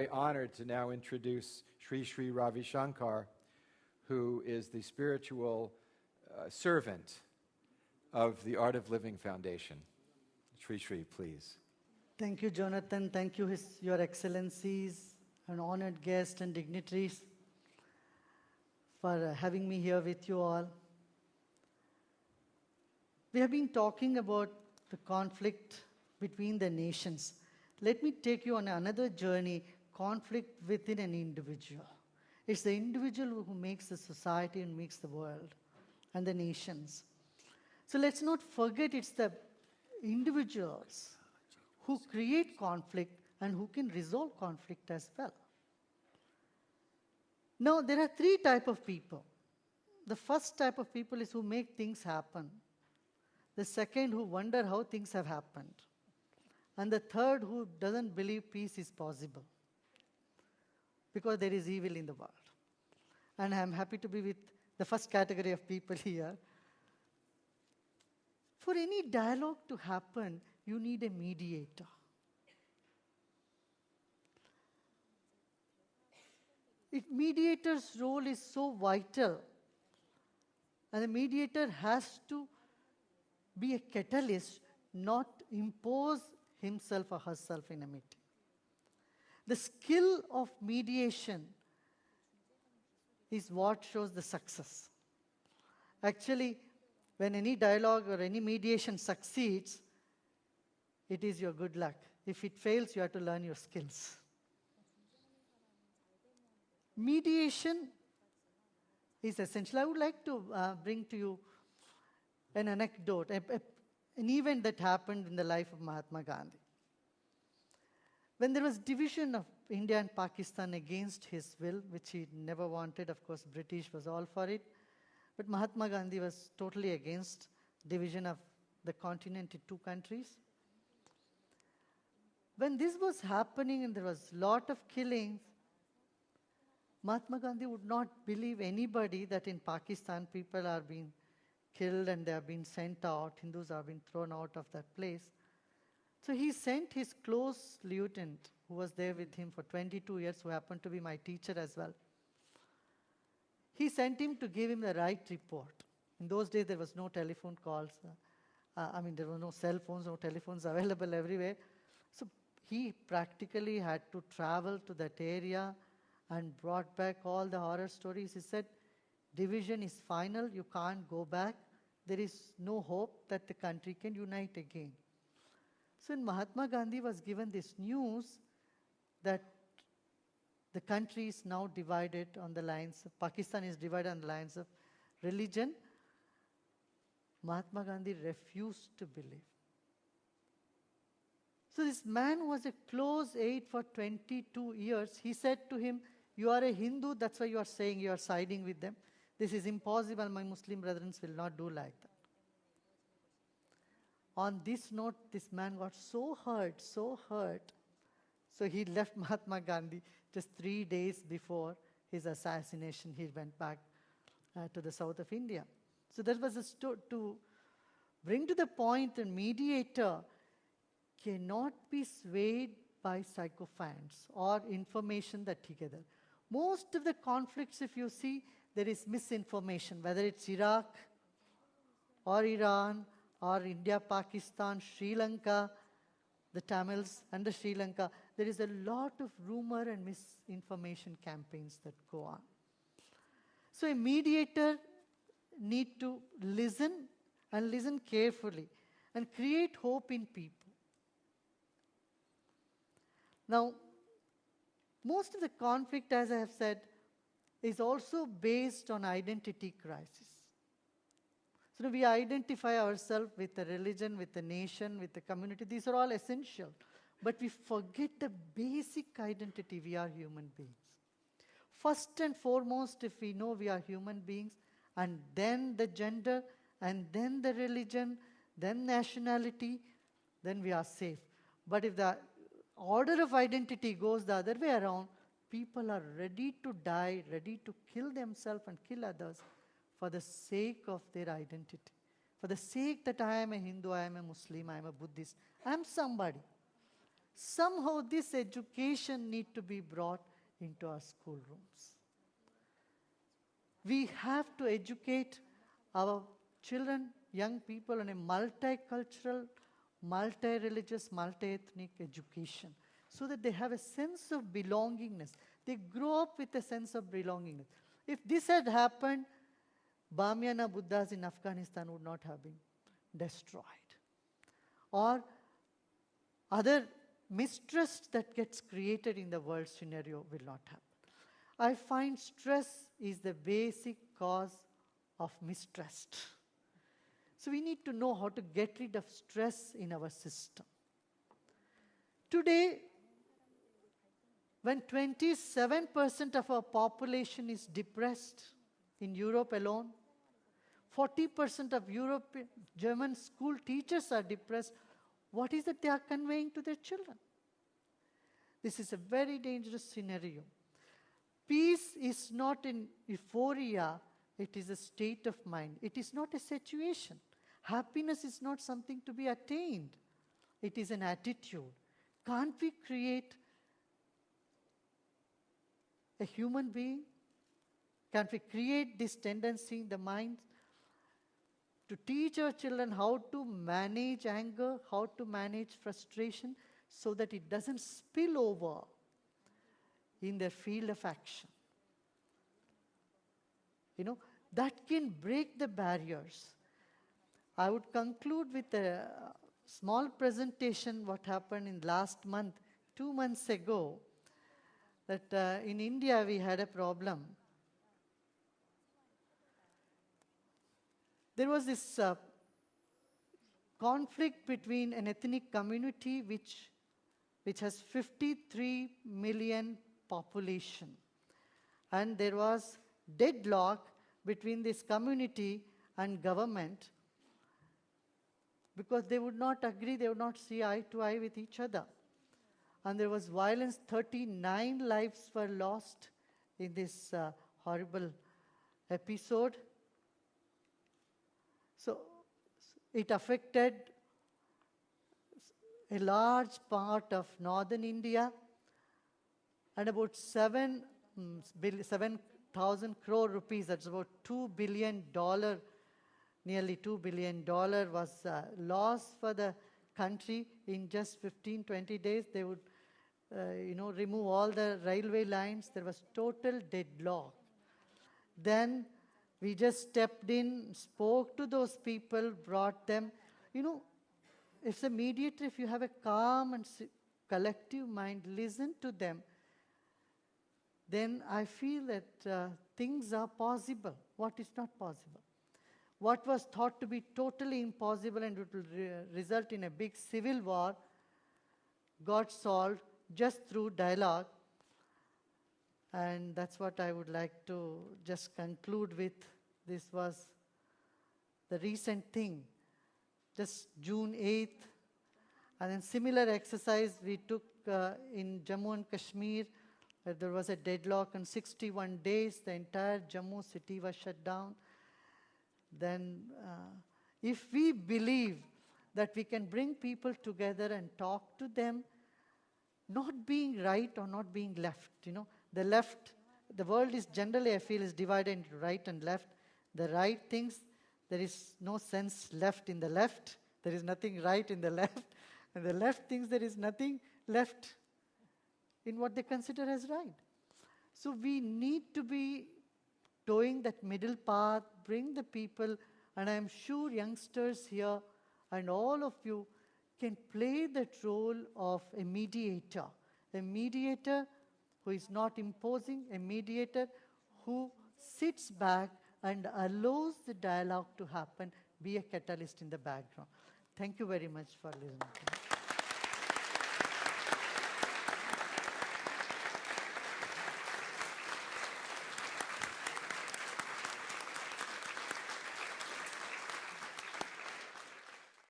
very honored to now introduce Sri Ravi Shankar, who is the spiritual servant of the Art of Living Foundation. Sri, please. Thank you, Jonathan. Thank you, Your Excellencies, and honored guests and dignitaries for having me here with you all. We have been talking about the conflict between the nations. Let me take you on another journey, conflict within an individual. It's the individual who makes the society and makes the world and the nations. So let's not forget it's the individuals who create conflict and who can resolve conflict as well. Now, there are three types of people. The first type of people is who make things happen. The second, who wonder how things have happened. And the third, who doesn't believe peace is possible because there is evil in the world. And I'm happy to be with the first category of people here. For any dialogue to happen, you need a mediator. Mediator's role is so vital. And the mediator has to be a catalyst, not impose himself or herself in a meeting. The skill of mediation is what shows the success. Actually, when any dialogue or any mediation succeeds, it is your good luck. If it fails, you have to learn your skills. Mediation is essential. I would like to bring to you an anecdote, an event that happened in the life of Mahatma Gandhi. When there was division of India and Pakistan against his will, which he never wanted, of course, British was all for it, but Mahatma Gandhi was totally against division of the continent into two countries. When this was happening and there was a lot of killings, Mahatma Gandhi would not believe anybody that in Pakistan people are being killed and they are being sent out, Hindus are being thrown out of that place. So he sent his close lieutenant, who was there with him for 22 years, who happened to be my teacher as well. He sent him to give him the right report. In those days, there was no telephone calls. There were no cell phones, no telephones available everywhere. So he practically had to travel to that area and brought back all the horror stories. He said, division is final, you can't go back. There is no hope that the country can unite again. So when Mahatma Gandhi was given this news that the country is now divided on the lines of, Pakistan is divided on the lines of religion, Mahatma Gandhi refused to believe. So this man who was a close aide for 22 years, he said to him, you are a Hindu, that's why you are saying you are siding with them. This is impossible, my Muslim brethren will not do like that. On this note, this man got so hurt. So he left Mahatma Gandhi just 3 days before his assassination. He went back to the south of India. So that was to bring to the point that mediator cannot be swayed by sycophants or information that he gathers. Most of the conflicts, if you see, there is misinformation, whether it's Iraq or Iran or India, Pakistan, Sri Lanka, the Tamils and the Sri Lanka. There is a lot of rumor and misinformation campaigns that go on. So a mediator needs to listen and listen carefully and create hope in people. Now, most of the conflict, as I have said, is also based on identity crisis. So we identify ourselves with the religion, with the nation, with the community. These are all essential. But we forget the basic identity. We are human beings. First and foremost, if we know we are human beings, and then the gender, and then the religion, then nationality, then we are safe. But if the order of identity goes the other way around, people are ready to die, ready to kill themselves and kill others for the sake of their identity. For the sake that I am a Hindu, I am a Muslim, I am a Buddhist, I am somebody. Somehow this education need to be brought into our schoolrooms. We have to educate our children, young people on a multicultural, multi-religious, multi-ethnic education so that they have a sense of belongingness. They grow up with a sense of belongingness. If this had happened, Bamyana Buddhas in Afghanistan would not have been destroyed. Or other mistrust that gets created in the world scenario will not happen. I find stress is the basic cause of mistrust. So we need to know how to get rid of stress in our system. Today, when 27% of our population is depressed in Europe alone, 40% of German school teachers are depressed, what is it they are conveying to their children? This is a very dangerous scenario. Peace is not an euphoria, it is a state of mind. It is not a situation. Happiness is not something to be attained. It is an attitude. Can't we create a human being? Can't we create this tendency in the mind to teach our children how to manage anger, how to manage frustration, so that it doesn't spill over in their field of action? That can break the barriers. I would conclude with a small presentation, what happened in last month, 2 months ago, that in India we had a problem. There was this conflict between an ethnic community which has 53 million population. And there was deadlock between this community and government because they would not agree, they would not see eye to eye with each other. And there was violence, 39 lives were lost in this horrible episode. So it affected a large part of northern India, and about 7,000 crore rupees, that's about $2 billion, nearly $2 billion was lost for the country in just 15, 20 days. They would remove all the railway lines. There was total deadlock. Then we just stepped in, spoke to those people, brought them. If a mediator, if you have a calm and collective mind, listen to them, then I feel that things are possible. What is not possible? What was thought to be totally impossible and it will result in a big civil war got solved just through dialogue. And that's what I would like to just conclude with. This was the recent thing, just June 8th. And then similar exercise we took in Jammu and Kashmir. There was a deadlock on 61 days. The entire Jammu city was shut down. Then if we believe that we can bring people together and talk to them, not being right or not being left, the left, the world is generally, I feel, is divided into right and left. The right thinks there is no sense left in the left. There is nothing right in the left. And the left thinks there is nothing left in what they consider as right. So we need to be towing that middle path, bring the people, and I'm sure youngsters here and all of you can play that role of a mediator who is not imposing, a mediator who sits back and allows the dialogue to happen, be a catalyst in the background. Thank you very much for listening.